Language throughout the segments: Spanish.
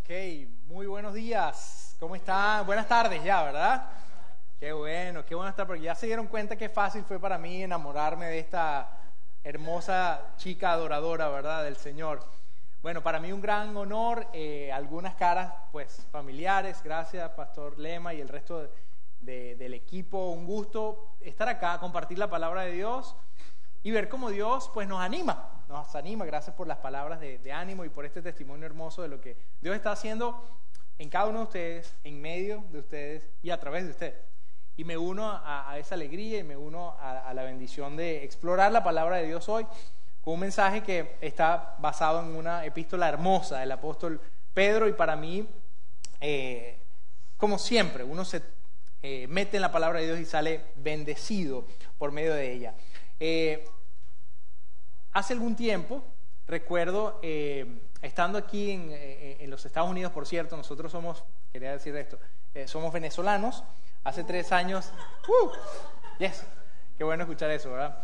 Ok, muy buenos días. ¿Cómo están? Buenas tardes ya, ¿verdad? Qué bueno estar, porque ya se dieron cuenta qué fácil fue para mí enamorarme de esta hermosa chica adoradora, ¿verdad? Del Señor. Bueno, para mí un gran honor, algunas caras pues familiares, gracias Pastor Lema y el resto del equipo, un gusto estar acá, compartir la palabra de Dios y ver cómo Dios pues nos anima, gracias por las palabras de ánimo y por este testimonio hermoso de lo que Dios está haciendo en cada uno de ustedes, en medio de ustedes y a través de ustedes. Y me uno a esa alegría y me uno a la bendición de explorar la palabra de Dios hoy con un mensaje que está basado en una epístola hermosa del apóstol Pedro, y para mí, como siempre, uno se mete en la palabra de Dios y sale bendecido por medio de ella. Hace algún tiempo, recuerdo, estando aquí en los Estados Unidos, por cierto, nosotros somos, quería decir esto, somos venezolanos. Hace 3 años, yes, qué bueno escuchar eso, ¿verdad?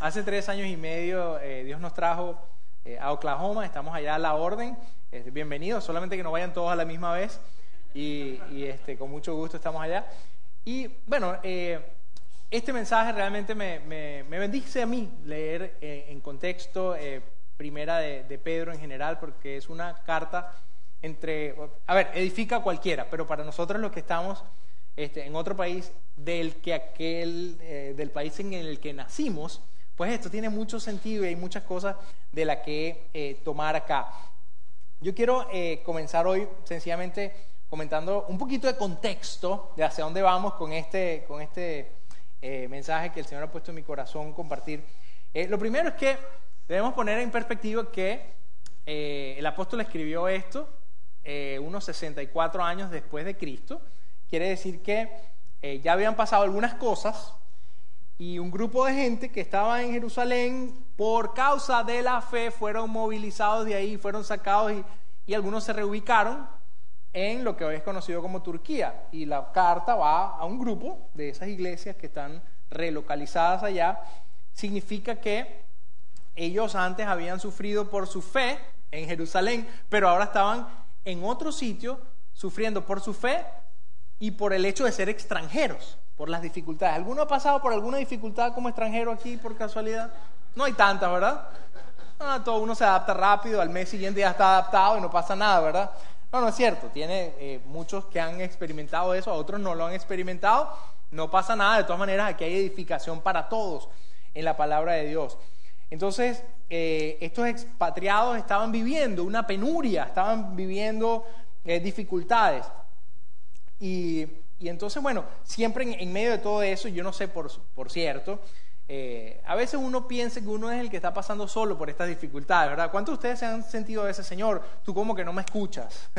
Hace 3 años y medio Dios nos trajo a Oklahoma, estamos allá a la orden, bienvenidos, solamente que no vayan todos a la misma vez y con mucho gusto estamos allá. Y bueno, este mensaje realmente me bendice a mí leer en contexto primera de Pedro en general, porque es una carta edifica a cualquiera, pero para nosotros los que estamos en otro país del país en el que nacimos, pues esto tiene mucho sentido y hay muchas cosas de las que tomar acá. Yo quiero comenzar hoy sencillamente comentando un poquito de contexto de hacia dónde vamos con este mensaje que el Señor ha puesto en mi corazón compartir. Lo primero es que debemos poner en perspectiva que el apóstol escribió esto unos 64 años después de Cristo. Quiere decir que ya habían pasado algunas cosas y un grupo de gente que estaba en Jerusalén por causa de la fe fueron movilizados de ahí, fueron sacados y algunos se reubicaron en lo que hoy es conocido como Turquía, y la carta va a un grupo de esas iglesias que están relocalizadas allá. Significa que ellos antes habían sufrido por su fe en Jerusalén, pero ahora estaban en otro sitio sufriendo por su fe y por el hecho de ser extranjeros, por las dificultades. ¿Alguno ha pasado por alguna dificultad como extranjero aquí por casualidad? No hay tantas, ¿verdad? Todo uno se adapta rápido, al mes siguiente ya está adaptado y no pasa nada, ¿verdad? No es cierto, tiene muchos que han experimentado eso, otros no lo han experimentado, no pasa nada. De todas maneras, aquí hay edificación para todos en la palabra de Dios. Entonces, estos expatriados estaban viviendo una penuria, estaban viviendo dificultades. Y entonces, bueno, siempre en medio de todo eso, yo no sé por cierto, a veces uno piensa que uno es el que está pasando solo por estas dificultades, ¿verdad? ¿Cuántos de ustedes se han sentido de ese Señor? Tú como que no me escuchas,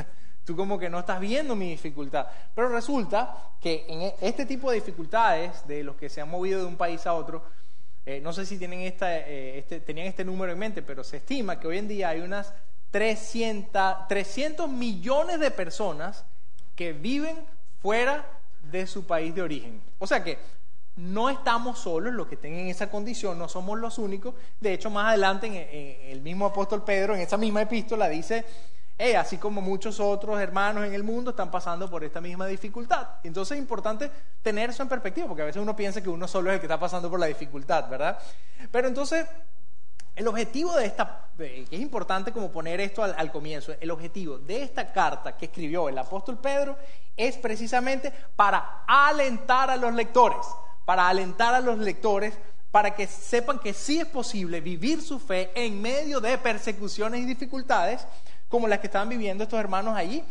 tú como que no estás viendo mi dificultad. Pero resulta que en este tipo de dificultades, de los que se han movido de un país a otro, no sé si tienen tenían este número en mente, pero se estima que hoy en día hay unas 300 millones de personas que viven fuera de su país de origen. O sea que no estamos solos los que estén en esa condición, no somos los únicos. De hecho, más adelante en el mismo apóstol Pedro, en esa misma epístola, dice: así como muchos otros hermanos en el mundo están pasando por esta misma dificultad. Entonces es importante tener eso en perspectiva, porque a veces uno piensa que uno solo es el que está pasando por la dificultad, ¿verdad? Pero entonces, el objetivo de que es importante como poner esto al comienzo, el objetivo de esta carta que escribió el apóstol Pedro es precisamente para alentar a los lectores, para que sepan que sí es posible vivir su fe en medio de persecuciones y dificultades como las que estaban viviendo estos hermanos allí,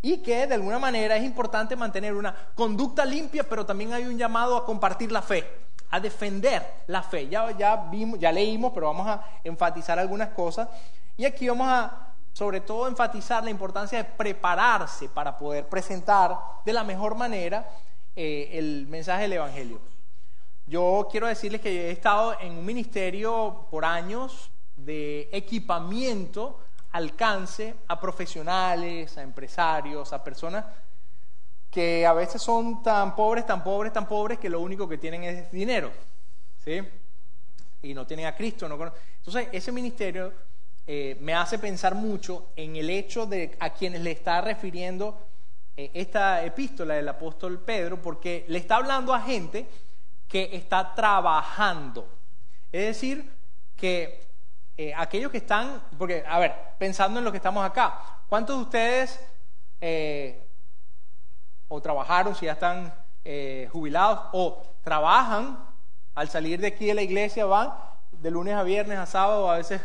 y que de alguna manera es importante mantener una conducta limpia, pero también hay un llamado a compartir la fe, a defender la fe. Ya leímos, pero vamos a enfatizar algunas cosas, y aquí vamos a, sobre todo, enfatizar la importancia de prepararse para poder presentar de la mejor manera el mensaje del Evangelio. Yo quiero decirles que he estado en un ministerio por años de equipamiento, alcance a profesionales, a empresarios, a personas que a veces son tan pobres que lo único que tienen es dinero, ¿sí? Y no tienen a Cristo. Entonces, ese ministerio me hace pensar mucho en el hecho de a quienes le está refiriendo esta epístola del apóstol Pedro, porque le está hablando a gente que está trabajando. Es decir, que aquellos que están, porque, a ver, pensando en lo que estamos acá, ¿cuántos de ustedes o trabajaron, si ya están jubilados, o trabajan al salir de aquí de la iglesia, van de lunes a viernes, a sábado, a veces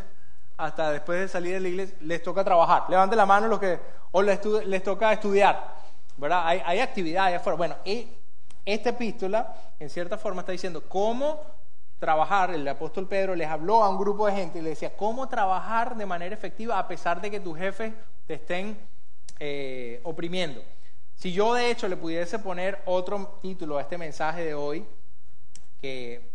hasta después de salir de la iglesia, les toca trabajar? Levanten la mano los que, o les toca estudiar, ¿verdad? Hay actividades afuera. Bueno, esta epístola, en cierta forma, está diciendo cómo trabajar. El apóstol Pedro les habló a un grupo de gente y les decía cómo trabajar de manera efectiva a pesar de que tus jefes te estén oprimiendo. Si yo, de hecho, le pudiese poner otro título a este mensaje de hoy, que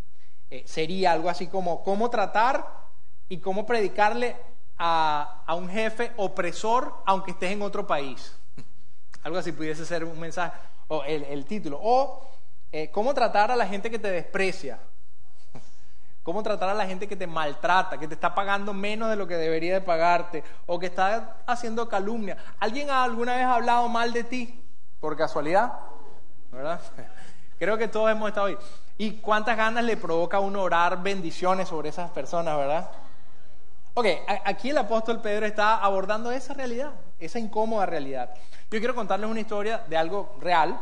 sería algo así como cómo tratar y cómo predicarle a un jefe opresor aunque estés en otro país. Algo así pudiese ser un mensaje, o el título. O cómo tratar a la gente que te desprecia. Cómo tratar a la gente que te maltrata, que te está pagando menos de lo que debería de pagarte, o que está haciendo calumnia. ¿Alguien alguna vez ha hablado mal de ti? ¿Por casualidad? ¿Verdad? Creo que todos hemos estado ahí. ¿Y cuántas ganas le provoca a uno orar bendiciones sobre esas personas, verdad? Ok, aquí el apóstol Pedro está abordando esa realidad, esa incómoda realidad. Yo quiero contarles una historia de algo real.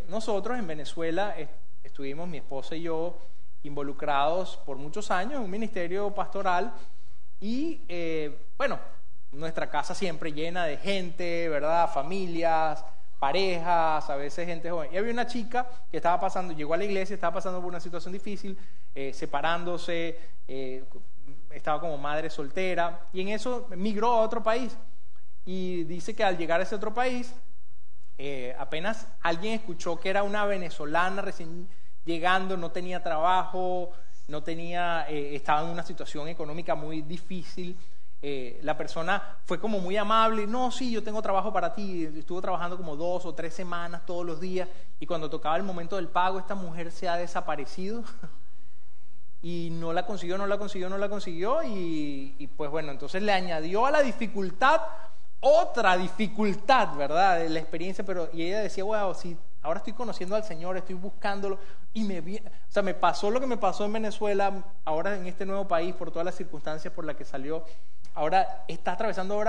Nosotros en Venezuela estuvimos, mi esposa y yo, involucrados por muchos años en un ministerio pastoral y, bueno, nuestra casa siempre llena de gente, ¿verdad? Familias, parejas, a veces gente joven. Y había una chica que estaba pasando, llegó a la iglesia, estaba pasando por una situación difícil, separándose, estaba como madre soltera, y en eso migró a otro país. Y dice que al llegar a ese otro país, apenas alguien escuchó que era una venezolana recién llegando, no tenía trabajo, estaba en una situación económica muy difícil. La persona fue como muy amable, no, sí, yo tengo trabajo para ti. Estuvo trabajando como 2 o 3 semanas todos los días, y cuando tocaba el momento del pago, esta mujer se ha desaparecido y no la consiguió, y pues bueno, entonces le añadió a la dificultad otra dificultad, ¿verdad? De la experiencia, y ella decía, wow, sí, ahora estoy conociendo al Señor, estoy buscándolo, y me pasó lo que me pasó en Venezuela, ahora en este nuevo país, por todas las circunstancias por las que salió. Ahora está atravesando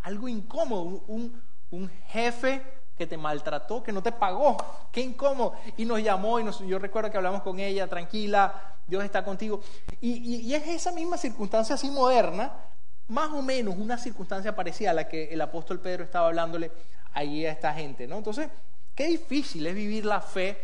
algo incómodo, un jefe que te maltrató, que no te pagó, qué incómodo. Y nos llamó, yo recuerdo que hablamos con ella, tranquila, Dios está contigo. Y es esa misma circunstancia así moderna, más o menos una circunstancia parecida a la que el apóstol Pedro estaba hablándole ahí a esta gente, ¿no? Entonces, qué difícil es vivir la fe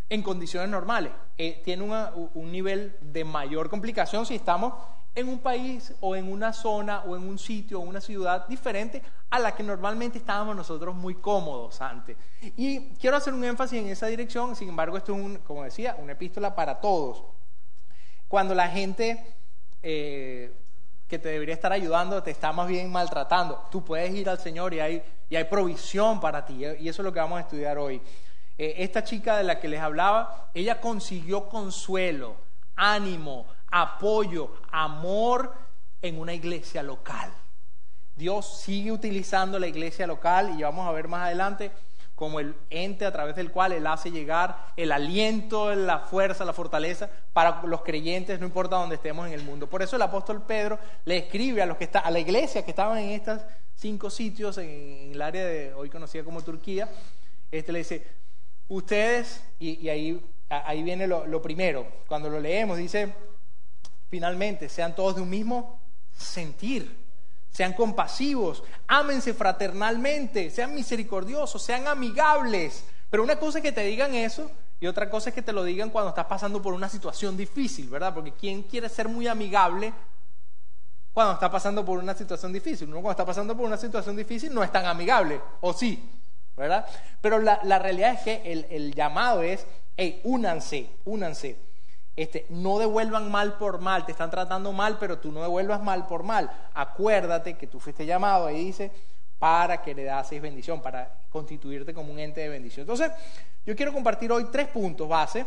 en condiciones normales. Tiene un nivel de mayor complicación si estamos en un país o en una zona o en un sitio o una ciudad diferente a la que normalmente estábamos nosotros muy cómodos antes. Y quiero hacer un énfasis en esa dirección. Sin embargo, esto es, como decía, una epístola para todos. Cuando la gente que te debería estar ayudando te está más bien maltratando, tú puedes ir al Señor y hay provisión para ti, y eso es lo que vamos a estudiar hoy. Esta chica de la que les hablaba, ella consiguió consuelo, ánimo, apoyo, amor en una iglesia local. Dios sigue utilizando la iglesia local, y vamos a ver más adelante como el ente a través del cual Él hace llegar el aliento, la fuerza, la fortaleza para los creyentes, no importa dónde estemos en el mundo. Por eso el apóstol Pedro le escribe a la iglesia que estaban en estos 5 sitios en el área de hoy conocida como Turquía. Le dice, ustedes, y ahí viene lo primero, cuando lo leemos dice, finalmente, sean todos de un mismo sentir, sean compasivos, ámense fraternalmente, sean misericordiosos, sean amigables. Pero una cosa es que te digan eso y otra cosa es que te lo digan cuando estás pasando por una situación difícil, ¿verdad? Porque ¿quién quiere ser muy amigable cuando está pasando por una situación difícil? Uno cuando está pasando por una situación difícil no es tan amigable, ¿o sí? ¿Verdad? Pero la realidad es que el llamado es, hey, únanse. No devuelvan mal por mal, te están tratando mal, pero tú no devuelvas mal por mal. Acuérdate que tú fuiste llamado, ahí dice, para que le das bendición, para constituirte como un ente de bendición. Entonces, yo quiero compartir hoy 3 puntos base.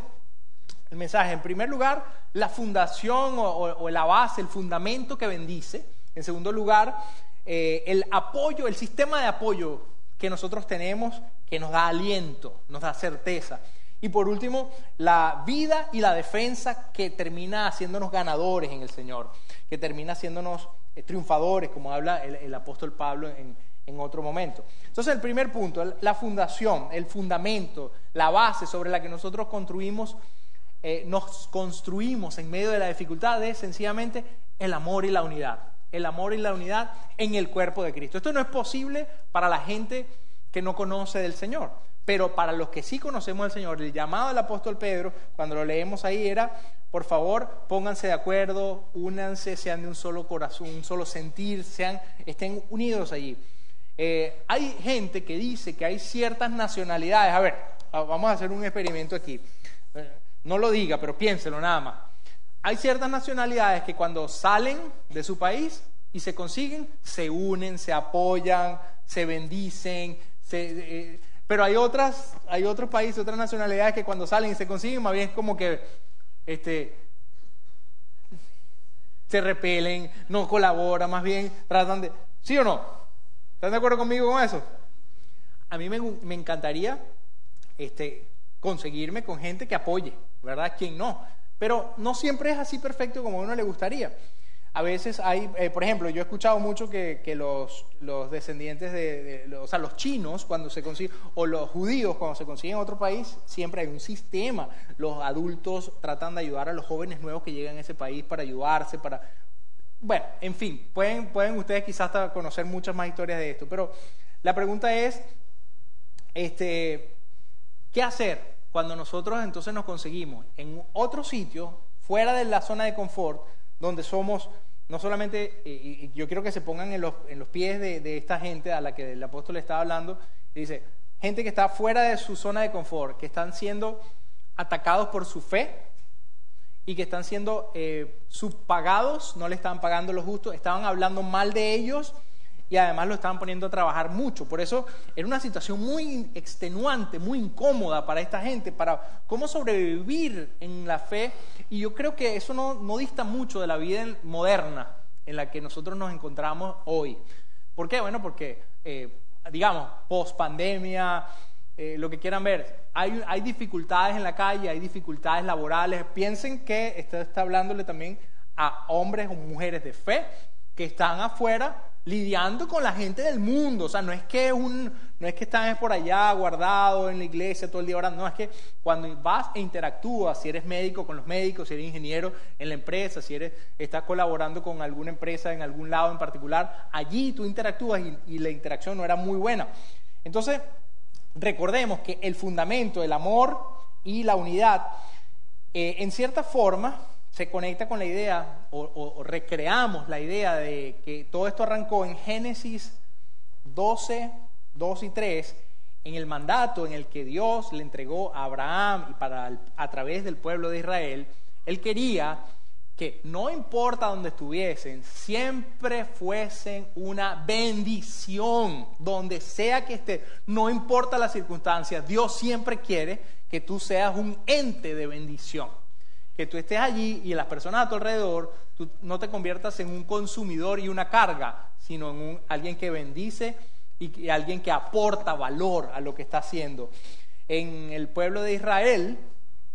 El mensaje, en primer lugar, la fundación o la base, el fundamento que bendice. En segundo lugar, el apoyo, el sistema de apoyo que nosotros tenemos, que nos da aliento, nos da certeza. Y por último, la vida y la defensa que termina haciéndonos ganadores en el Señor, que termina haciéndonos triunfadores, como habla el apóstol Pablo en otro momento. Entonces, el primer punto, la fundación, el fundamento, la base sobre la que nosotros nos construimos en medio de la dificultad es sencillamente el amor y la unidad. El amor y la unidad en el cuerpo de Cristo. Esto no es posible para la gente que no conoce del Señor, pero para los que sí conocemos del Señor, el llamado del apóstol Pedro, cuando lo leemos ahí, era: por favor, pónganse de acuerdo, únanse, sean de un solo corazón, un solo sentir, estén unidos allí. Hay gente que dice que hay ciertas nacionalidades. A ver, vamos a hacer un experimento aquí. No lo diga, pero piénselo nada más. Hay ciertas nacionalidades que cuando salen de su país y se consiguen, se unen, se apoyan, se bendicen, pero hay otros países, otras nacionalidades que cuando salen y se consiguen, más bien es como que se repelen, no colaboran, más bien tratan de... ¿Sí o no? ¿Están de acuerdo conmigo con eso? A mí me encantaría conseguirme con gente que apoye, ¿verdad? ¿Quién no? Pero no siempre es así perfecto como a uno le gustaría. A veces hay, por ejemplo, yo he escuchado mucho que los descendientes o sea, los chinos cuando se consiguen, o los judíos cuando se consiguen en otro país, siempre hay un sistema. Los adultos tratan de ayudar a los jóvenes nuevos que llegan a ese país para ayudarse, bueno, en fin, pueden ustedes quizás hasta conocer muchas más historias de esto, pero la pregunta es, ¿qué hacer cuando nosotros entonces nos conseguimos en otro sitio, fuera de la zona de confort, donde somos, no solamente, y yo quiero que se pongan en los pies de esta gente a la que el apóstol estaba hablando, y dice, gente que está fuera de su zona de confort, que están siendo atacados por su fe, y que están siendo subpagados, no le estaban pagando lo justo, estaban hablando mal de ellos, y además lo estaban poniendo a trabajar mucho. Por eso era una situación muy extenuante, muy incómoda para esta gente, para cómo sobrevivir en la fe. Y yo creo que eso no dista mucho de la vida moderna en la que nosotros nos encontramos hoy. ¿Por qué? Bueno, porque, digamos, post pandemia, lo que quieran ver, hay dificultades en la calle, hay dificultades laborales. Piensen que está hablándole también a hombres o mujeres de fe que están afuera lidiando con la gente del mundo. O sea, no es que están por allá guardado en la iglesia todo el día orando. No, es que cuando vas e interactúas, si eres médico con los médicos, si eres ingeniero en la empresa, si estás colaborando con alguna empresa en algún lado en particular, allí tú interactúas y la interacción no era muy buena. Entonces, recordemos que el fundamento, el amor y la unidad, en cierta forma, se conecta con la idea, o recreamos la idea de que todo esto arrancó en Génesis 12, 2 y 3, en el mandato en el que Dios le entregó a Abraham y a través del pueblo de Israel. Él quería que no importa dónde estuviesen, siempre fuesen una bendición, donde sea que esté, no importa las circunstancias, Dios siempre quiere que tú seas un ente de bendición. Que tú estés allí y las personas a tu alrededor, tú no te conviertas en un consumidor y una carga, sino en alguien que bendice y alguien que aporta valor a lo que está haciendo. En el pueblo de Israel,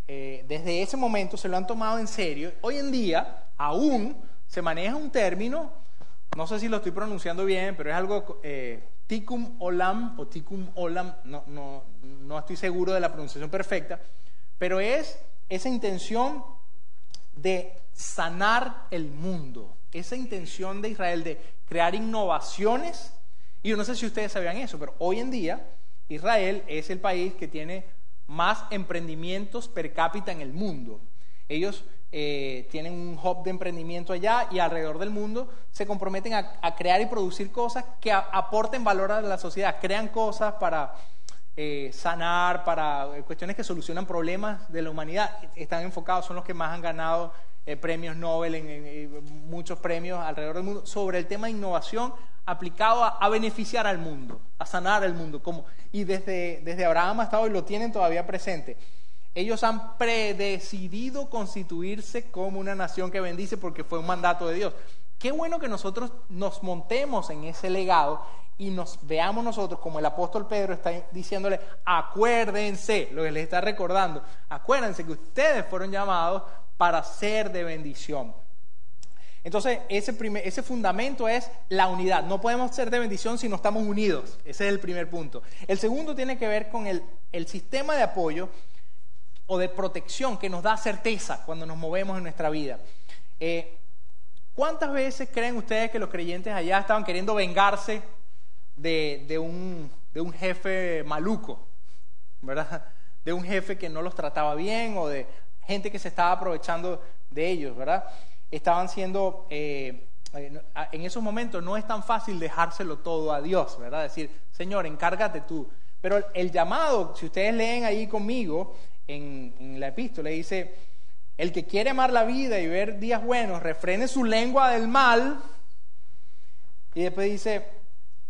desde ese momento se lo han tomado en serio. Hoy en día aún se maneja un término, no sé si lo estoy pronunciando bien, pero es algo tikkun olam o tikkun olam, no estoy seguro de la pronunciación perfecta, pero es esa intención de sanar el mundo, esa intención de Israel de crear innovaciones. Y yo no sé si ustedes sabían eso, pero hoy en día Israel es el país que tiene más emprendimientos per cápita en el mundo. Ellos tienen un hub de emprendimiento allá y alrededor del mundo se comprometen a crear y producir cosas que aporten valor a la sociedad, crean cosas para sanar, para cuestiones que solucionan problemas de la humanidad. Están enfocados, son los que más han ganado premios Nobel, en muchos premios alrededor del mundo, sobre el tema de innovación aplicado a beneficiar al mundo, a sanar al mundo. Y desde Abraham hasta hoy lo tienen todavía presente. Ellos han predecidido constituirse como una nación que bendice porque fue un mandato de Dios. qué bueno que nosotros nos montemos en ese legado y nos veamos nosotros, como el apóstol Pedro está diciéndole, acuérdense, lo que les está recordando, acuérdense que ustedes fueron llamados para ser de bendición. Entonces, ese fundamento es la unidad. No podemos ser de bendición si no estamos unidos. Ese es el primer punto. El segundo tiene que ver con el sistema de apoyo o de protección que nos da certeza cuando nos movemos en nuestra vida. ¿Cuántas veces creen ustedes que los creyentes allá estaban queriendo vengarse de un jefe maluco, ¿verdad? De un jefe que no los trataba bien o de gente que se estaba aprovechando de ellos, ¿verdad? Estaban siendo, en esos momentos no es tan fácil dejárselo todo a Dios, ¿verdad? Decir, Señor, encárgate tú. Pero el llamado, si ustedes leen ahí conmigo en la epístola, dice, el que quiere amar la vida y ver días buenos, refrene su lengua del mal. Y después dice,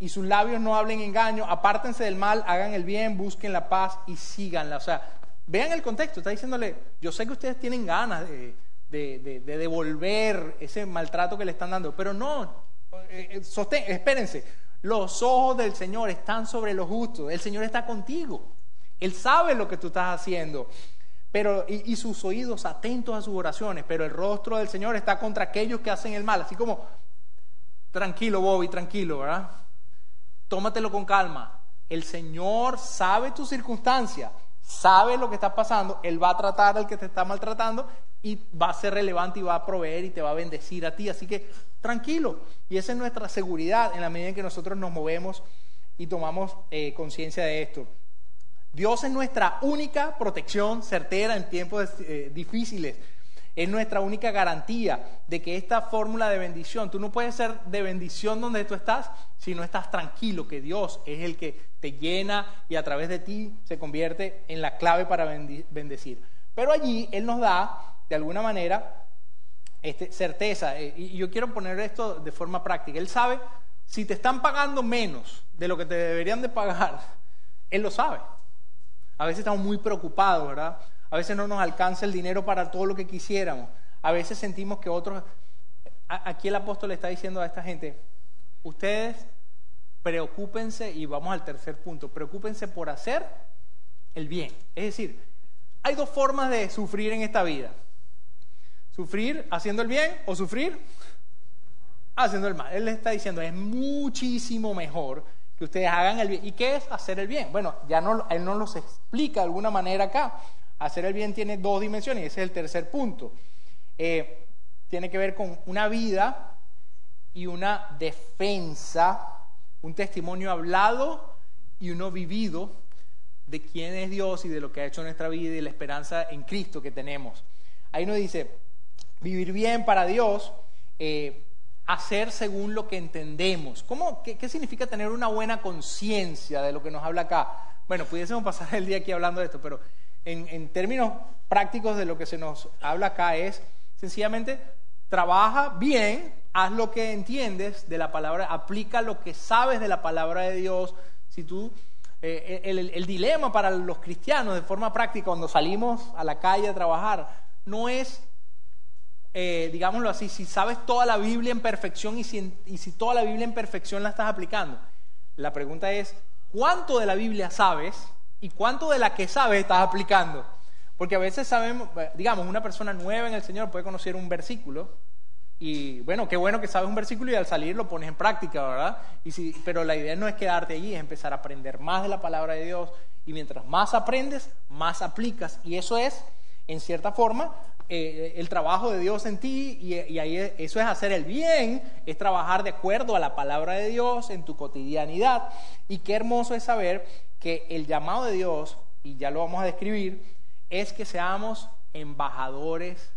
y sus labios no hablen engaño, apártense del mal, hagan el bien, busquen la paz y síganla. O sea, vean el contexto, está diciéndole, yo sé que ustedes tienen ganas de devolver ese maltrato que le están dando, pero no, espérense, los ojos del Señor están sobre los justos, el Señor está contigo, Él sabe lo que tú estás haciendo, pero y sus oídos atentos a sus oraciones, pero el rostro del Señor está contra aquellos que hacen el mal, así como, tranquilo Bobby, tranquilo, ¿verdad? Tómatelo con calma, el Señor sabe tu circunstancia, sabe lo que está pasando, Él va a tratar al que te está maltratando y va a ser relevante y va a proveer y te va a bendecir a ti, así que tranquilo, y esa es nuestra seguridad en la medida en que nosotros nos movemos y tomamos conciencia de esto. Dios es nuestra única protección certera en tiempos difíciles, es nuestra única garantía de que esta fórmula de bendición, tú no puedes ser de bendición donde tú estás si no estás tranquilo, que Dios es el que te llena y a través de ti se convierte en la clave para bendecir. Pero allí Él nos da, de alguna manera, certeza. Y yo quiero poner esto de forma práctica. Él sabe, si te están pagando menos de lo que te deberían de pagar, Él lo sabe. A veces estamos muy preocupados, ¿verdad? A veces no nos alcanza el dinero para todo lo que quisiéramos. A veces sentimos que otros... Aquí el apóstol le está diciendo a esta gente, ustedes preocúpense, y vamos al tercer punto, preocúpense por hacer el bien. Es decir, hay dos formas de sufrir en esta vida. Sufrir haciendo el bien o sufrir haciendo el mal. Él les está diciendo, es muchísimo mejor que ustedes hagan el bien. ¿Y qué es hacer el bien? Bueno, él no los explica de alguna manera acá. Hacer el bien tiene dos dimensiones y ese es el tercer punto. Tiene que ver con una vida y una defensa, un testimonio hablado y uno vivido de quién es Dios y de lo que ha hecho en nuestra vida y de la esperanza en Cristo que tenemos. Ahí nos dice, vivir bien para Dios, hacer según lo que entendemos. ¿Qué significa tener una buena conciencia de lo que nos habla acá? Bueno, pudiésemos pasar el día aquí hablando de esto, pero en términos prácticos de lo que se nos habla acá es, sencillamente, trabaja bien, haz lo que entiendes de la palabra, aplica lo que sabes de la palabra de Dios. Si tú... el dilema para los cristianos de forma práctica cuando salimos a la calle a trabajar no es, digámoslo así, si sabes toda la Biblia en perfección y si toda la Biblia en perfección la estás aplicando. La pregunta es, ¿cuánto de la Biblia sabes y cuánto de la que sabes estás aplicando? Porque a veces sabemos, digamos, una persona nueva en el Señor puede conocer un versículo y bueno, qué bueno que sabes un versículo y al salir lo pones en práctica, ¿verdad? Pero la idea no es quedarte allí, es empezar a aprender más de la palabra de Dios y mientras más aprendes, más aplicas y eso es, en cierta forma, el trabajo de Dios en ti y ahí eso es hacer el bien, es trabajar de acuerdo a la palabra de Dios en tu cotidianidad y qué hermoso es saber que el llamado de Dios, y ya lo vamos a describir, es que seamos embajadores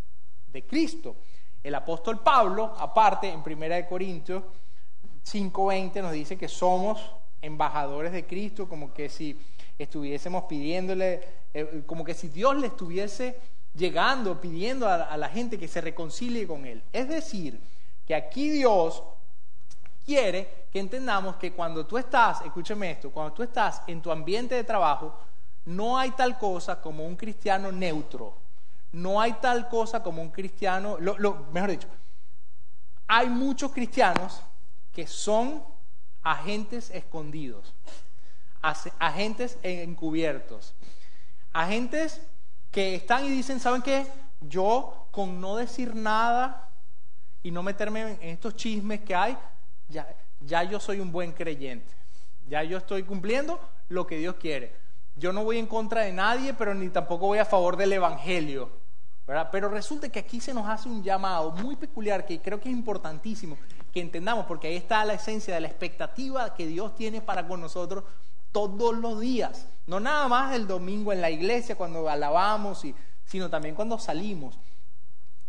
de Cristo. El apóstol Pablo, aparte, en 1 Corintios 5:20 nos dice que somos embajadores de Cristo, como que si estuviésemos pidiéndole, como que si Dios le estuviese llegando, pidiendo a la gente que se reconcilie con Él. Es decir, que aquí Dios quiere que entendamos que cuando tú estás, escúcheme esto, cuando tú estás en tu ambiente de trabajo, no hay tal cosa como un cristiano neutro. No hay tal cosa como un cristiano, mejor dicho, hay muchos cristianos que son agentes escondidos, agentes encubiertos, agentes que están y dicen, ¿saben qué? Yo con no decir nada y no meterme en estos chismes que hay, ya yo soy un buen creyente, ya yo estoy cumpliendo lo que Dios quiere. Yo no voy en contra de nadie, pero ni tampoco voy a favor del evangelio, ¿verdad? Pero resulta que aquí se nos hace un llamado muy peculiar que creo que es importantísimo que entendamos, porque ahí está la esencia de la expectativa que Dios tiene para con nosotros todos los días, no nada más el domingo en la iglesia cuando alabamos, sino también cuando salimos.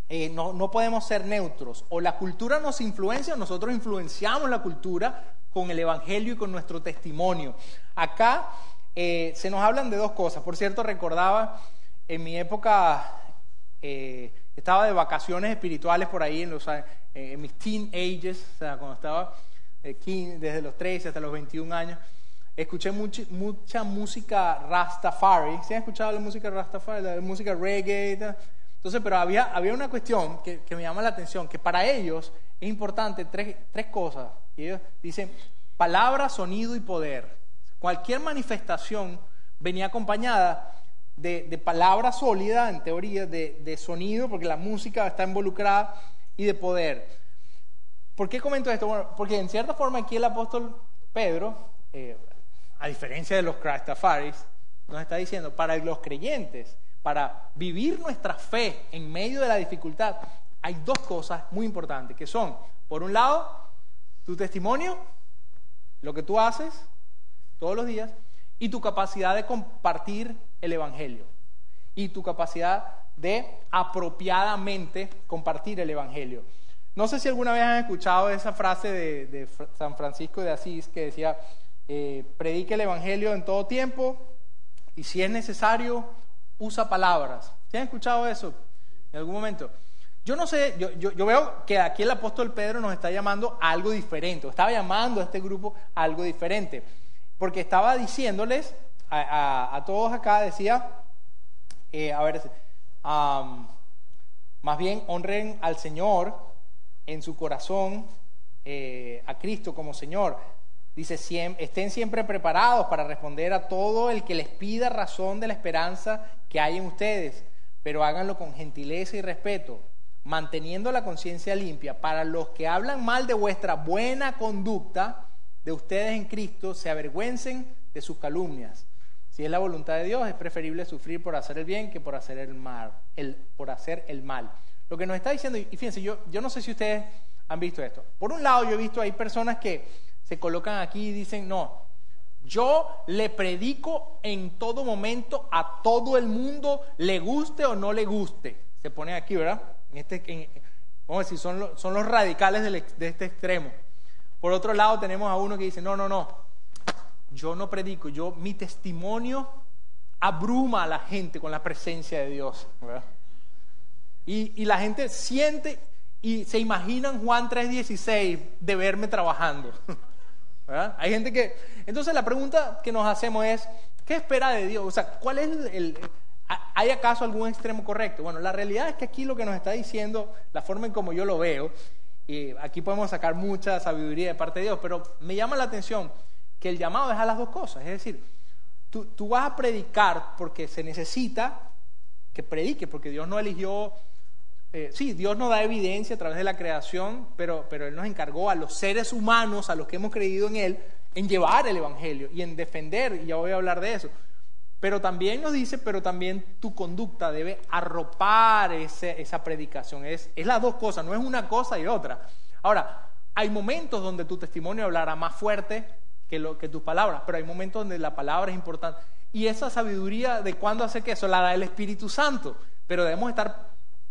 No podemos ser neutros, o la cultura nos influencia o nosotros influenciamos la cultura con el evangelio y con nuestro testimonio. Acá se nos hablan de dos cosas. Por cierto, recordaba en mi época, estaba de vacaciones espirituales por ahí en mis teen ages, o sea, cuando estaba desde los 13 hasta los 21 años, escuché mucha música Rastafari. ¿Sí han escuchado la música Rastafari? La música reggae y tal. Entonces, pero había una cuestión que me llama la atención, que para ellos es importante tres cosas. Y ellos dicen palabra, sonido y poder. Cualquier manifestación venía acompañada de palabra sólida, en teoría, de sonido, porque la música está involucrada, y de poder. ¿Por qué comento esto? Bueno, porque en cierta forma aquí el apóstol Pedro, a diferencia de los Rastafaris, nos está diciendo, para los creyentes, para vivir nuestra fe en medio de la dificultad, hay dos cosas muy importantes, que son, por un lado, tu testimonio, lo que tú haces todos los días, y tu capacidad de compartir el evangelio, y tu capacidad de apropiadamente compartir el evangelio. No sé si alguna vez han escuchado esa frase de San Francisco de Asís que decía, predique el evangelio en todo tiempo, y si es necesario, usa palabras. ¿Sí han escuchado eso en algún momento? Yo no sé, yo veo que aquí el apóstol Pedro nos está llamando a algo diferente, o estaba llamando a este grupo a algo diferente, porque estaba diciéndoles a todos acá, decía, más bien honren al Señor en su corazón, a Cristo como Señor. Dice, estén siempre preparados para responder a todo el que les pida razón de la esperanza que hay en ustedes, pero háganlo con gentileza y respeto, manteniendo la conciencia limpia. Para los que hablan mal de vuestra buena conducta, de ustedes en Cristo, se avergüencen de sus calumnias. Si es la voluntad de Dios, es preferible sufrir por hacer el bien que por hacer el mal. Lo que nos está diciendo, y fíjense, yo no sé si ustedes han visto esto. Por un lado, yo he visto, hay personas que se colocan aquí y dicen, no, yo le predico en todo momento a todo el mundo, le guste o no le guste. Se ponen aquí, ¿verdad? Vamos a decir, son los radicales de este extremo. Por otro lado, tenemos a uno que dice, no, yo no predico, mi testimonio abruma a la gente con la presencia de Dios, ¿verdad? Y la gente siente y se imaginan Juan 3:16 de verme trabajando, ¿verdad? Hay gente que... Entonces la pregunta que nos hacemos es, ¿qué espera de Dios? O sea, ¿cuál es ¿hay acaso algún extremo correcto? Bueno, la realidad es que aquí lo que nos está diciendo, la forma en como yo lo veo, y aquí podemos sacar mucha sabiduría de parte de Dios, pero me llama la atención que el llamado es a las dos cosas. Es decir, tú vas a predicar porque se necesita que prediques, porque Dios no eligió... sí, Dios nos da evidencia a través de la creación, pero Él nos encargó a los seres humanos, a los que hemos creído en Él, en llevar el evangelio y en defender, y ya voy a hablar de eso. Pero también nos dice, pero también tu conducta debe arropar esa predicación. Es las dos cosas, no es una cosa y otra. Ahora, hay momentos donde tu testimonio hablará más fuerte que tus palabras, pero hay momentos donde la palabra es importante. Y esa sabiduría de cuándo hacer que eso la da el Espíritu Santo, pero debemos estar,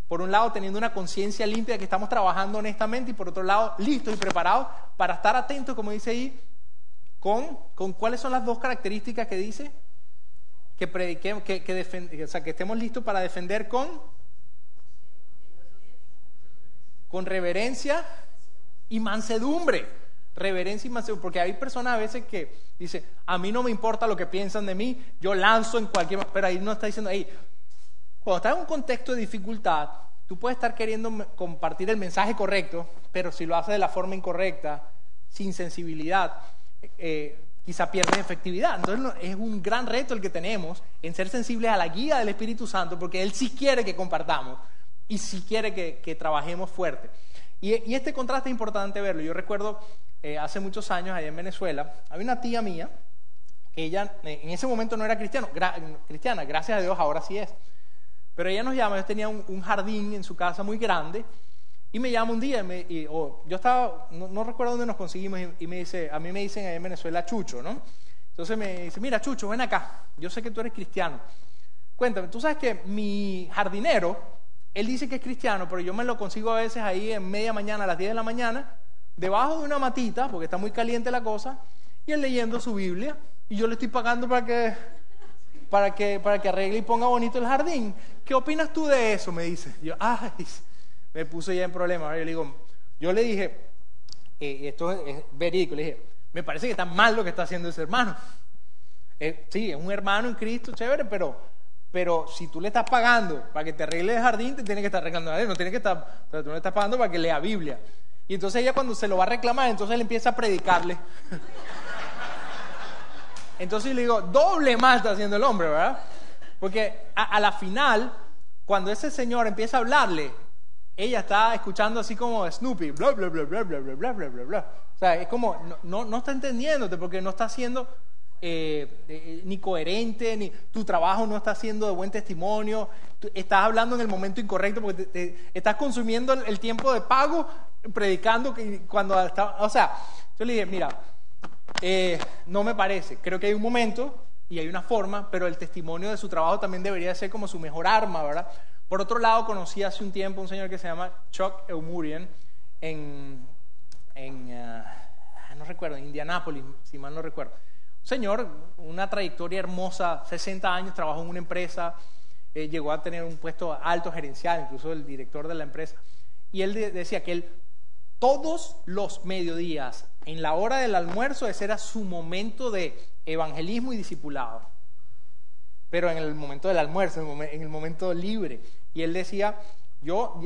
por un lado, teniendo una conciencia limpia de que estamos trabajando honestamente, y por otro lado, listos y preparados para estar atentos, como dice ahí, con cuáles son las dos características que dice, que prediquemos, o sea, que estemos listos para defender con reverencia y mansedumbre. Reverencia y mansedumbre, porque hay personas a veces que dicen, a mí no me importa lo que piensan de mí, yo lanzo en cualquier... Pero ahí no está diciendo, cuando estás en un contexto de dificultad, tú puedes estar queriendo compartir el mensaje correcto, pero si lo haces de la forma incorrecta, sin sensibilidad, quizá pierdes efectividad. Entonces es un gran reto el que tenemos en ser sensibles a la guía del Espíritu Santo, porque Él sí quiere que compartamos y sí quiere que trabajemos fuerte. Y este contraste es importante verlo. Yo recuerdo hace muchos años allá en Venezuela, había una tía mía que ella en ese momento no era cristiana, gracias a Dios ahora sí es. Pero ella nos llama, yo tenía un jardín en su casa muy grande, y me llama un día, yo estaba, no recuerdo dónde nos conseguimos, y me dice, a mí me dicen allá en Venezuela Chucho, ¿no? Entonces me dice, mira Chucho, ven acá, yo sé que tú eres cristiano, cuéntame, tú sabes que mi jardinero, él dice que es cristiano, pero yo me lo consigo a veces ahí en media mañana, a las 10 de la mañana, debajo de una matita, porque está muy caliente la cosa, y él leyendo su Biblia, y yo le estoy pagando para que arregle y ponga bonito el jardín. ¿Qué opinas tú de eso? Me dice. Yo, me puse ya en problema. Yo le dije, esto es verídico, le dije, me parece que está mal lo que está haciendo ese hermano. Sí, es un hermano en Cristo, chévere, pero si tú le estás pagando para que te arregle el jardín, te tiene que estar arreglando el jardín, tú no le estás pagando para que lea Biblia. Y entonces ella cuando se lo va a reclamar, entonces él empieza a predicarle. Entonces le digo, doble mal está haciendo el hombre, ¿verdad? Porque a la final, cuando ese señor empieza a hablarle, ella está escuchando así como Snoopy, bla, bla, bla, bla, bla, bla, bla, bla, bla, bla. O sea, es como, no está entendiéndote porque no está siendo ni coherente, ni tu trabajo no está siendo de buen testimonio, estás hablando en el momento incorrecto porque te estás consumiendo el tiempo de pago predicando cuando está, o sea, yo le dije, mira, no me parece, creo que hay un momento y hay una forma, pero el testimonio de su trabajo también debería ser como su mejor arma, ¿verdad? Por otro lado, conocí hace un tiempo un señor que se llama Chuck Eumurian no recuerdo, en Indianápolis, si mal no recuerdo. Un señor, una trayectoria hermosa, 60 años, trabajó en una empresa, llegó a tener un puesto alto gerencial, incluso el director de la empresa, y él decía que él todos los mediodías, en la hora del almuerzo, ese era su momento de evangelismo y discipulado. Pero en el momento del almuerzo, en el momento libre. Y él decía, yo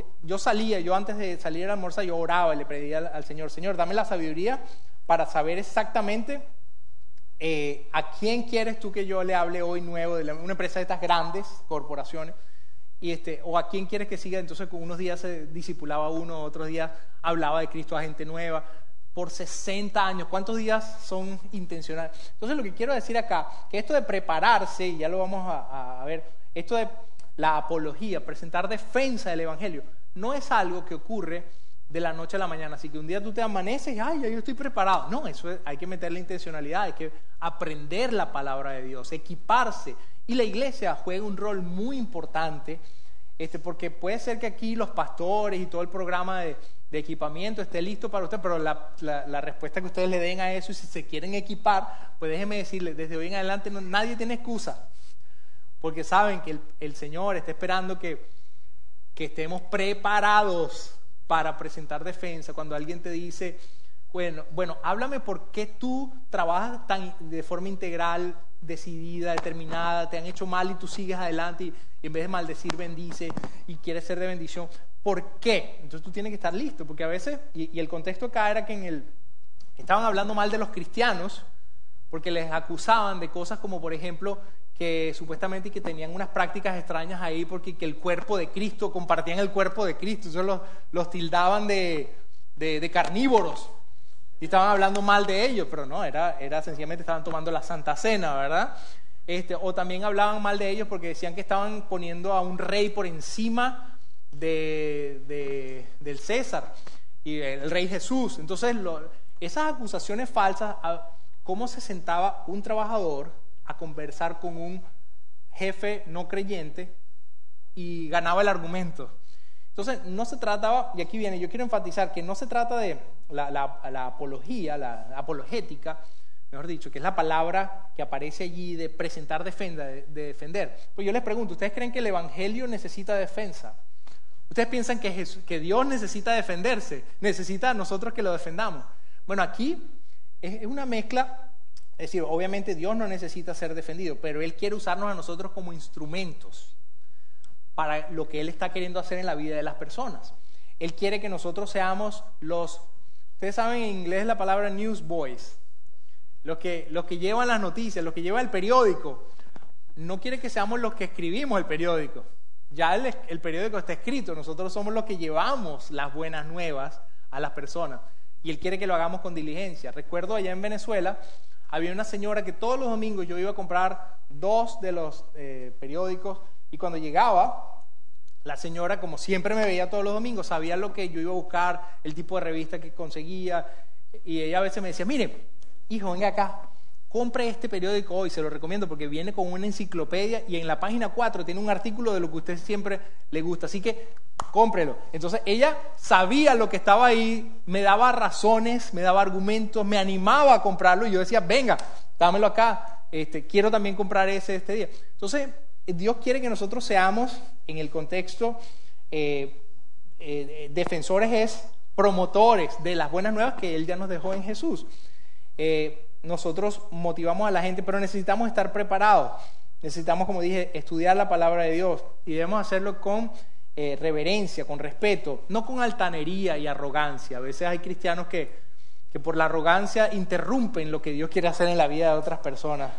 antes de salir al almuerzo, yo oraba y le pedía al Señor, Señor, dame la sabiduría para saber exactamente a quién quieres tú que yo le hable hoy nuevo, de una empresa de estas grandes corporaciones, o a quién quieres que siga. Entonces con unos días se discipulaba uno, otros días hablaba de Cristo a gente nueva, por 60 años, ¿cuántos días son intencionales? Entonces lo que quiero decir acá, que esto de prepararse, y ya lo vamos a ver, esto de la apología, presentar defensa del Evangelio, no es algo que ocurre de la noche a la mañana, así que un día tú te amaneces y ya yo estoy preparado. No, hay que meterle intencionalidad, hay que aprender la palabra de Dios, equiparse, y la iglesia juega un rol muy importante, porque puede ser que aquí los pastores y todo el programa de equipamiento esté listo para usted, pero la respuesta que ustedes le den a eso, y si se quieren equipar, pues déjenme decirles, desde hoy en adelante nadie tiene excusa, porque saben que el Señor está esperando que estemos preparados para presentar defensa. Cuando alguien te dice, bueno, háblame por qué tú trabajas de forma integral, decidida, determinada, te han hecho mal y tú sigues adelante y en vez de maldecir bendice y quieres ser de bendición. ¿Por qué? Entonces tú tienes que estar listo, porque a veces, y el contexto acá era que estaban hablando mal de los cristianos porque les acusaban de cosas como, por ejemplo, que supuestamente que tenían unas prácticas extrañas ahí porque que el cuerpo de Cristo, compartían el cuerpo de Cristo, entonces los tildaban de carnívoros y estaban hablando mal de ellos, pero no, era sencillamente estaban tomando la Santa Cena, ¿verdad? O también hablaban mal de ellos porque decían que estaban poniendo a un rey por encima del César y el rey Jesús. Entonces esas acusaciones falsas, ¿cómo se sentaba un trabajador a conversar con un jefe no creyente y ganaba el argumento? Entonces no se trataba, y aquí viene, yo quiero enfatizar que no se trata de la apología, la apologética, mejor dicho, que es la palabra que aparece allí de presentar defensa, de defender. Pues yo les pregunto, ¿ustedes creen que el Evangelio necesita defensa? ¿Ustedes piensan que Dios necesita defenderse? ¿Necesita a nosotros que lo defendamos? Bueno, aquí es una mezcla, es decir, obviamente Dios no necesita ser defendido, pero Él quiere usarnos a nosotros como instrumentos para lo que Él está queriendo hacer en la vida de las personas. Él quiere que nosotros seamos ustedes saben en inglés la palabra newsboys, los que llevan las noticias, los que llevan el periódico. No quiere que seamos los que escribimos el periódico. Ya el periódico está escrito, nosotros somos los que llevamos las buenas nuevas a las personas. Y Él quiere que lo hagamos con diligencia. Recuerdo allá en Venezuela, había una señora que todos los domingos yo iba a comprar 2 de los periódicos, y cuando llegaba, la señora, como siempre me veía todos los domingos, sabía lo que yo iba a buscar, el tipo de revista que conseguía, y ella a veces me decía, mire, hijo, venga acá, compre este periódico hoy, se lo recomiendo porque viene con una enciclopedia y en la página 4 tiene un artículo de lo que a usted siempre le gusta, así que cómprelo. Entonces ella sabía lo que estaba ahí, me daba razones, me daba argumentos, me animaba a comprarlo, y yo decía, venga, dámelo acá, quiero también comprar ese este día. Entonces Dios quiere que nosotros seamos, en el contexto, defensores, promotores de las buenas nuevas que Él ya nos dejó en Jesús. Nosotros motivamos a la gente, pero necesitamos estar preparados. Necesitamos, como dije, estudiar la palabra de Dios, y debemos hacerlo con reverencia, con respeto, no con altanería y arrogancia. A veces hay cristianos que por la arrogancia interrumpen lo que Dios quiere hacer en la vida de otras personas.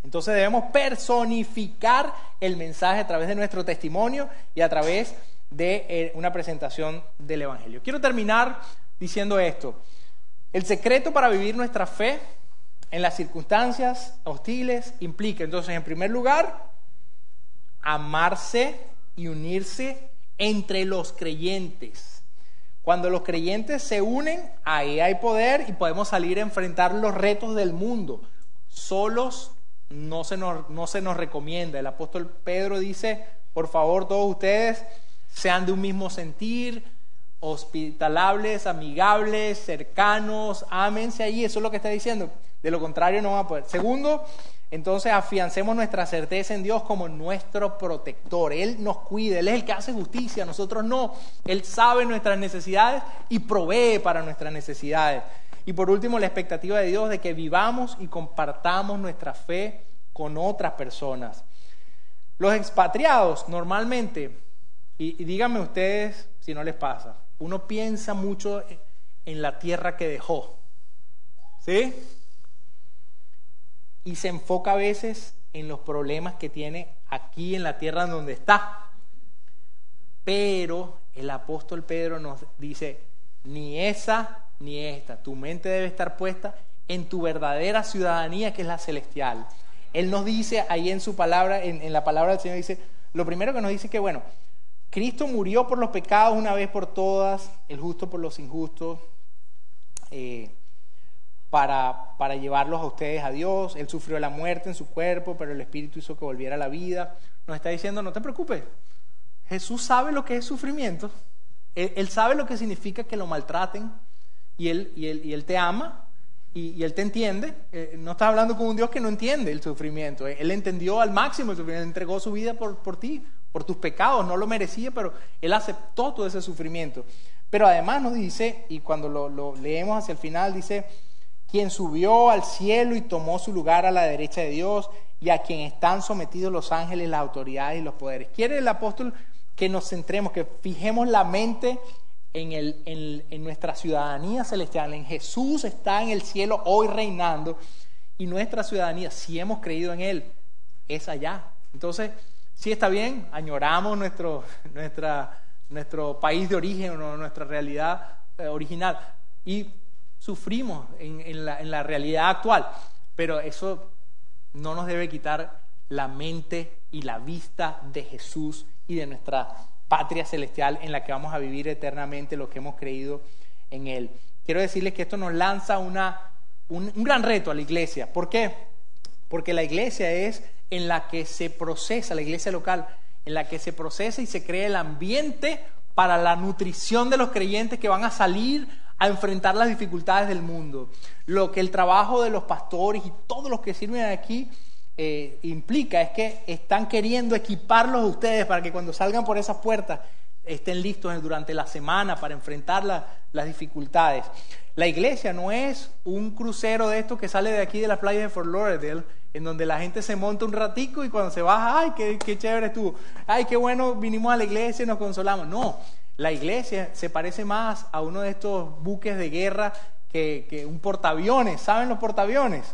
Entonces debemos personificar el mensaje a través de nuestro testimonio y a través de una presentación del Evangelio. Quiero terminar diciendo esto. El secreto para vivir nuestra fe en las circunstancias hostiles implica, entonces, en primer lugar, amarse y unirse entre los creyentes. Cuando los creyentes se unen, ahí hay poder y podemos salir a enfrentar los retos del mundo. Solos no se nos recomienda. El apóstol Pedro dice, por favor, todos ustedes sean de un mismo sentir, hospitalables, amigables, cercanos, ámense allí. Eso es lo que está diciendo. De lo contrario no van a poder. Segundo, entonces afiancemos nuestra certeza en Dios como nuestro protector. Él nos cuida, Él es el que hace justicia, nosotros no. Él sabe nuestras necesidades y provee para nuestras necesidades. Y por último, la expectativa de Dios de que vivamos y compartamos nuestra fe con otras personas. Los expatriados normalmente, y díganme ustedes si no les pasa, uno piensa mucho en la tierra que dejó, ¿sí? Y se enfoca a veces en los problemas que tiene aquí en la tierra en donde está. Pero el apóstol Pedro nos dice, ni esa ni esta. Tu mente debe estar puesta en tu verdadera ciudadanía, que es la celestial. Él nos dice ahí en su palabra, en la palabra del Señor, dice, lo primero que nos dice que, bueno, Cristo murió por los pecados una vez por todas, el justo por los injustos, para llevarlos a ustedes a Dios. Él sufrió la muerte en su cuerpo, pero el Espíritu hizo que volviera a la vida. Nos está diciendo, no te preocupes, Jesús sabe lo que es sufrimiento, Él sabe lo que significa que lo maltraten, y él te ama, y Él te entiende. No estás hablando con un Dios que no entiende el sufrimiento. Él entendió al máximo el sufrimiento, Él entregó su vida por ti, por tus pecados, no lo merecía, pero Él aceptó todo ese sufrimiento. Pero además nos dice, y cuando lo leemos hacia el final, dice, quien subió al cielo y tomó su lugar a la derecha de Dios, y a quien están sometidos los ángeles, las autoridades y los poderes. Quiere el apóstol que nos centremos, que fijemos la mente en nuestra ciudadanía celestial. En Jesús está en el cielo hoy reinando, y nuestra ciudadanía, si hemos creído en Él, es allá. Entonces, sí, está bien, añoramos nuestro país de origen, o nuestra realidad original, y sufrimos en la realidad actual, pero eso no nos debe quitar la mente y la vista de Jesús y de nuestra patria celestial en la que vamos a vivir eternamente los que hemos creído en Él. Quiero decirles que esto nos lanza un gran reto a la iglesia. ¿Por qué? Porque la iglesia es en la que se procesa, la iglesia local, en la que se procesa y se crea el ambiente para la nutrición de los creyentes que van a salir a enfrentar las dificultades del mundo. Lo que el trabajo de los pastores y todos los que sirven aquí implica es que están queriendo equiparlos a ustedes para que cuando salgan por esas puertas estén listos durante la semana para enfrentar las dificultades. La iglesia no es un crucero de estos que sale de aquí de las playas de Fort Lauderdale, en donde la gente se monta un ratico y cuando se baja, ¡ay, qué chévere estuvo! ¡Ay, qué bueno, vinimos a la iglesia y nos consolamos! No, la iglesia se parece más a uno de estos buques de guerra que un portaaviones. ¿Saben los portaaviones?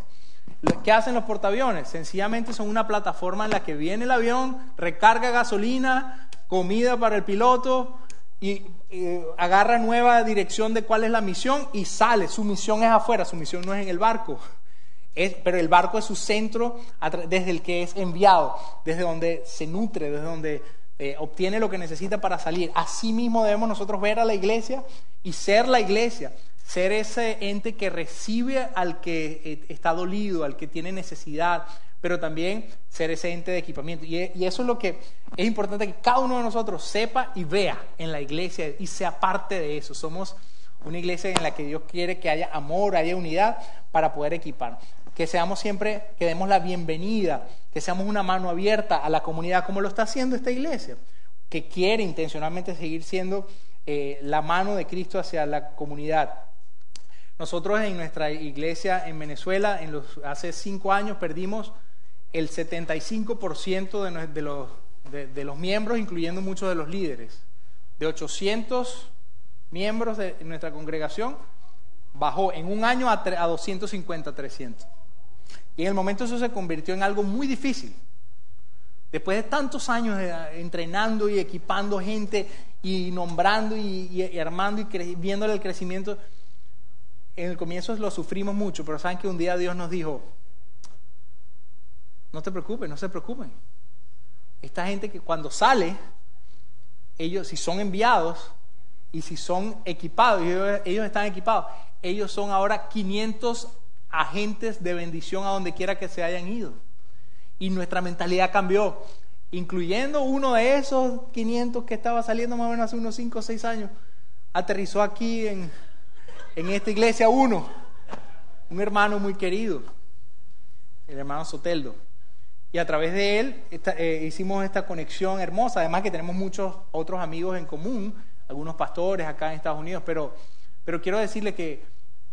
¿Qué hacen los portaaviones? Sencillamente son una plataforma en la que viene el avión, recarga gasolina, comida para el piloto y agarra nueva dirección de cuál es la misión y sale. Su misión es afuera, su misión no es en el barco. Pero el barco es su centro desde el que es enviado, desde donde se nutre, desde donde obtiene lo que necesita para salir. Así mismo debemos nosotros ver a la iglesia y ser la iglesia, ser ese ente que recibe al que está dolido, al que tiene necesidad, pero también ser ese ente de equipamiento. Y eso es lo que es importante, que cada uno de nosotros sepa y vea en la iglesia y sea parte de eso. Somos una iglesia en la que Dios quiere que haya amor, haya unidad para poder equiparnos. Que seamos siempre, que demos la bienvenida, que seamos una mano abierta a la comunidad, como lo está haciendo esta iglesia, que quiere intencionalmente seguir siendo la mano de Cristo hacia la comunidad. Nosotros en nuestra iglesia en Venezuela, hace 5 años, perdimos el 75% de los miembros, incluyendo muchos de los líderes. De 800 miembros de nuestra congregación, bajó en un año a 250, 300. Y en el momento eso se convirtió en algo muy difícil. Después de tantos años entrenando y equipando gente y nombrando y armando y viéndole el crecimiento, en el comienzo lo sufrimos mucho, pero saben que un día Dios nos dijo: no te preocupes, no se preocupen. Esta gente que cuando sale, ellos si son enviados y si son equipados, ellos están equipados, ellos son ahora 500 agentes de bendición a donde quiera que se hayan ido. Y nuestra mentalidad cambió, incluyendo uno de esos 500 que estaba saliendo más o menos hace unos 5 o 6 años. Aterrizó aquí en esta iglesia un hermano muy querido, el hermano Soteldo. Y a través de él hicimos esta conexión hermosa. Además que tenemos muchos otros amigos en común, algunos pastores acá en Estados Unidos, pero quiero decirle que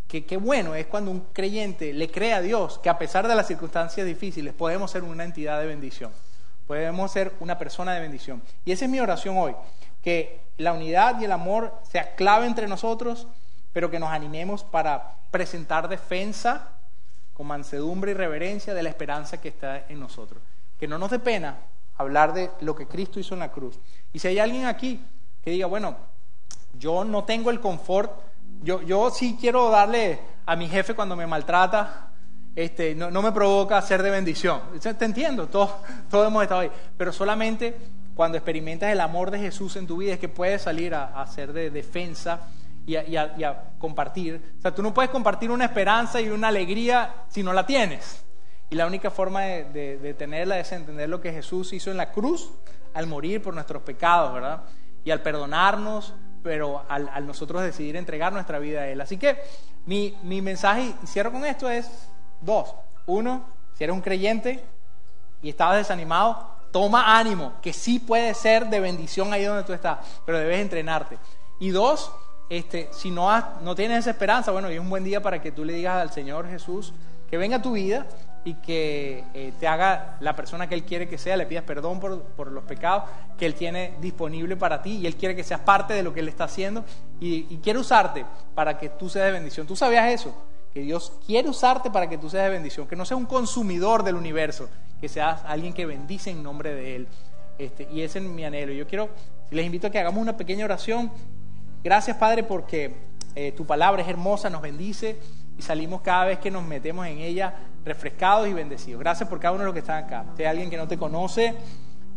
qué bueno es cuando un creyente le cree a Dios que a pesar de las circunstancias difíciles podemos ser una entidad de bendición, podemos ser una persona de bendición. Y esa es mi oración hoy, que la unidad y el amor sea clave entre nosotros, pero que nos animemos para presentar defensa con mansedumbre y reverencia de la esperanza que está en nosotros. Que no nos dé pena hablar de lo que Cristo hizo en la cruz. Y si hay alguien aquí que diga, bueno, yo no tengo el confort, yo sí quiero darle a mi jefe cuando me maltrata, no me provoca ser de bendición. Te entiendo, todos hemos estado ahí, pero solamente cuando experimentas el amor de Jesús en tu vida es que puedes salir a ser de defensa y a compartir. O sea, tú no puedes compartir una esperanza y una alegría si no la tienes. Y la única forma de tenerla es entender lo que Jesús hizo en la cruz al morir por nuestros pecados, ¿verdad? Y al perdonarnos, pero al nosotros decidir entregar nuestra vida a Él. Así que mi mensaje, y cierro con esto, es 2. 1, si eres un creyente y estabas desanimado, toma ánimo, que sí puede ser de bendición ahí donde tú estás, pero debes entrenarte. Y 2, si no tienes esa esperanza, bueno, hoy es un buen día para que tú le digas al Señor Jesús que venga a tu vida y que te haga la persona que Él quiere que sea, le pidas perdón por los pecados que Él tiene disponible para ti, y Él quiere que seas parte de lo que Él está haciendo y quiere usarte para que tú seas de bendición. ¿Tú sabías eso? Que Dios quiere usarte para que tú seas de bendición, que no seas un consumidor del universo, que seas alguien que bendice en nombre de Él. Y ese es mi anhelo. Les invito a que hagamos una pequeña oración. Gracias, Padre, porque tu palabra es hermosa, nos bendice y salimos cada vez que nos metemos en ella refrescados y bendecidos. Gracias por cada uno de los que están acá. Si hay alguien que no te conoce,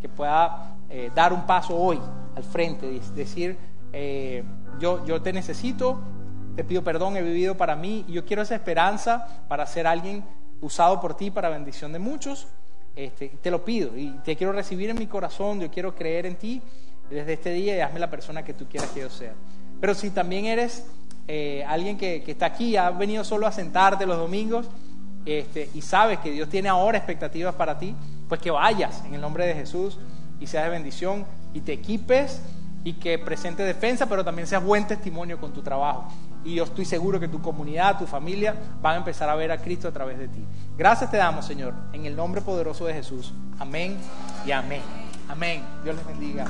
que pueda dar un paso hoy al frente y decir, yo te necesito, te pido perdón, he vivido para mí y yo quiero esa esperanza para ser alguien usado por ti para bendición de muchos. Te lo pido y te quiero recibir en mi corazón, yo quiero creer en ti desde este día y hazme la persona que tú quieras que yo sea. Pero si también eres alguien que está aquí, has venido solo a sentarte los domingos y sabes que Dios tiene ahora expectativas para ti, pues que vayas en el nombre de Jesús y seas de bendición y te equipes y que presente defensa, pero también seas buen testimonio con tu trabajo. Y yo estoy seguro que tu comunidad, tu familia van a empezar a ver a Cristo a través de ti. Gracias te damos, Señor, en el nombre poderoso de Jesús. Amén y amén. Amén. Dios les bendiga.